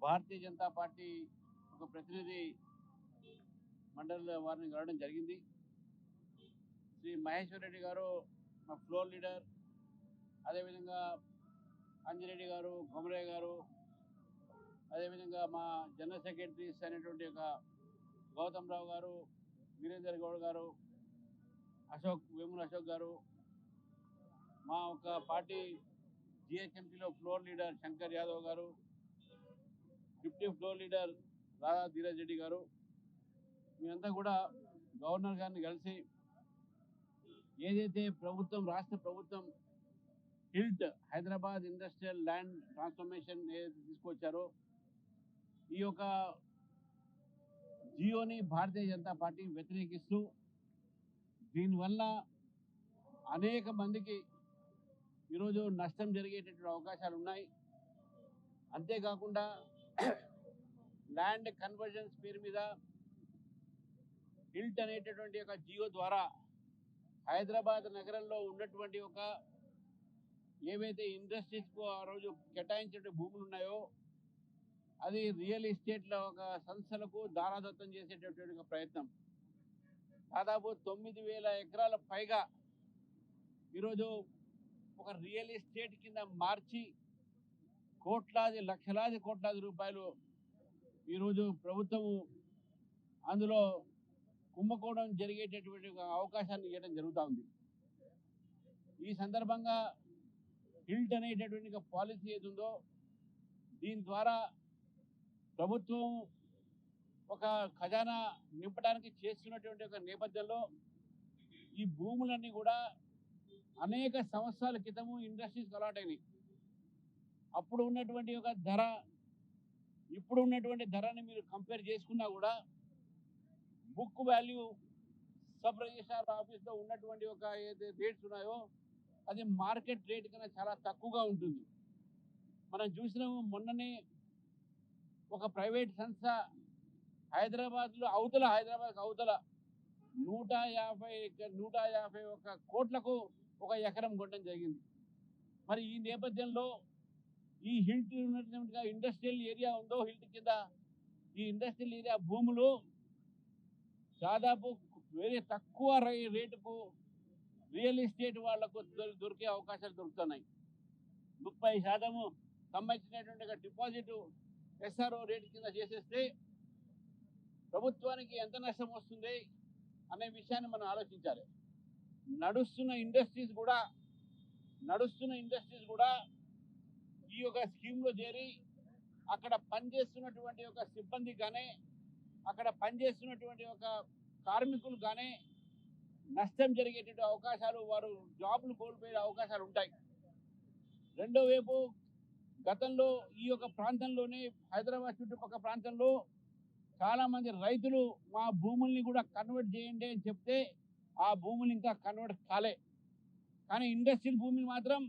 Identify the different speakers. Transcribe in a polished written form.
Speaker 1: Bharatiya Janata party ఒక ప్రతినిధి మండలి వారిని కలవడం జరిగింది. శ్రీ మహేశ్వర్ రెడ్డి గారు మా ఫ్లోర్ లీడర్, అదేవిధంగా అంజిరెడ్డి గారు, కొమరయ్య గారు, అదేవిధంగా మా జనరల్ సెక్రటరీస్ అయినటువంటి ఒక గౌతమ్ రావు గారు, వీరేందర్ గౌడ్ గారు, వేముల అశోక్ గారు, మా ఒక పార్టీ జిహెచ్ఎంసీలో ఫ్లోర్ లీడర్ శంకర్ యాదవ్ గారు, deputy floor leader Radha Dheeraj Reddy గారు, మేమంతా కూడా గవర్నర్ గారిని కలిసి ఏదైతే ప్రభుత్వం, రాష్ట్ర ప్రభుత్వం HILT Hyderabad industrial land transformation ఏదైతే తీసుకొచ్చారో ఈ యొక్క జియోని భారతీయ జనతా పార్టీ వ్యతిరేకిస్తూ దీనివల్ల అనేక మందికి ఈరోజు నష్టం జరిగేటటువంటి అవకాశాలు ఉన్నాయి. అంతేకాకుండా ల్యాండ్ కన్వర్జన్స్ పేరు మీద హిల్ట్ అనేటటువంటి ఒక జియో ద్వారా హైదరాబాద్ నగరంలో ఉన్నటువంటి ఒక ఏవైతే ఇండస్ట్రీస్కు ఆ రోజు కేటాయించిన భూములు ఉన్నాయో అది రియల్ ఎస్టేట్ల ఒక సంస్థలకు దారాదత్తం చేసేటటువంటి ఒక ప్రయత్నం. దాదాపు 9,000 ఎకరాల పైగా ఈరోజు ఒక రియల్ ఎస్టేట్ కింద మార్చి లక్షలాది కోట్లాది రూపాయలు ఈరోజు ప్రభుత్వము అందులో కుంభకోణం జరిగేటటువంటి ఒక అవకాశాన్ని ఇవ్వడం జరుగుతూ ఉంది. ఈ సందర్భంగా హిల్ట్ అనేటటువంటి ఒక పాలసీ ఏది ఉందో దీని ద్వారా ప్రభుత్వం ఒక ఖజానా నింపడానికి చేస్తున్నటువంటి ఒక నేపథ్యంలో ఈ భూములన్నీ కూడా అనేక సంవత్సరాల క్రితము ఇండస్ట్రీస్కి అలాట్ అయినాయి. అప్పుడు ఉన్నటువంటి ఒక ధర, ఇప్పుడు ఉన్నటువంటి ధరని మీరు కంపేర్ చేసుకున్నా కూడా బుక్ వాల్యూ సబ్ రిజిస్ట్రార్ ఆఫీస్లో ఉన్నటువంటి ఒక ఏదైతే రేట్స్ ఉన్నాయో అది మార్కెట్ రేట్ కన్నా చాలా తక్కువగా ఉంటుంది. మనం చూసినాము మొన్ననే ఒక ప్రైవేట్ సంస్థ హైదరాబాద్ అవతల 151 కోట్లకు ఒక ఎకరం కొనడం జరిగింది. మరి ఈ నేపథ్యంలో ఈ హిల్ట్ ఉన్నటువంటి ఇండస్ట్రియల్ ఏరియా ఉందో హిల్ట్ కింద ఈ ఇండస్ట్రియల్ ఏరియా భూములు దాదాపు వేరే తక్కువ రేటుకు రియల్ ఎస్టేట్ వాళ్లకు దొరికే అవకాశాలు దొరుకుతున్నాయి. 30% సంబంధించినటువంటి డిపాజిట్ ఎస్ఆర్ఓ రేటు కింద చేసేస్తే ప్రభుత్వానికి ఎంత నష్టం వస్తుంది అనే విషయాన్ని మనం ఆలోచించాలి. నడుస్తున్న ఇండస్ట్రీస్ కూడా ఈ యొక్క స్కీమ్లో చేరి అక్కడ పనిచేస్తున్నటువంటి ఒక సిబ్బంది కానీ అక్కడ పనిచేస్తున్నటువంటి ఒక కార్మికులు కానీ నష్టం జరిగేటువంటి అవకాశాలు, వారు జాబులు కోల్పోయే అవకాశాలు ఉంటాయి. రెండో వైపు గతంలో ఈ యొక్క ప్రాంతంలోనే హైదరాబాద్ చుట్టుపక్కల ప్రాంతంలో చాలా మంది రైతులు మా భూముల్ని కూడా కన్వర్ట్ చేయండి అని చెప్తే ఆ భూములు ఇంకా కన్వర్ట్ కాలే. కానీ ఇండస్ట్రియల్ భూమిని మాత్రం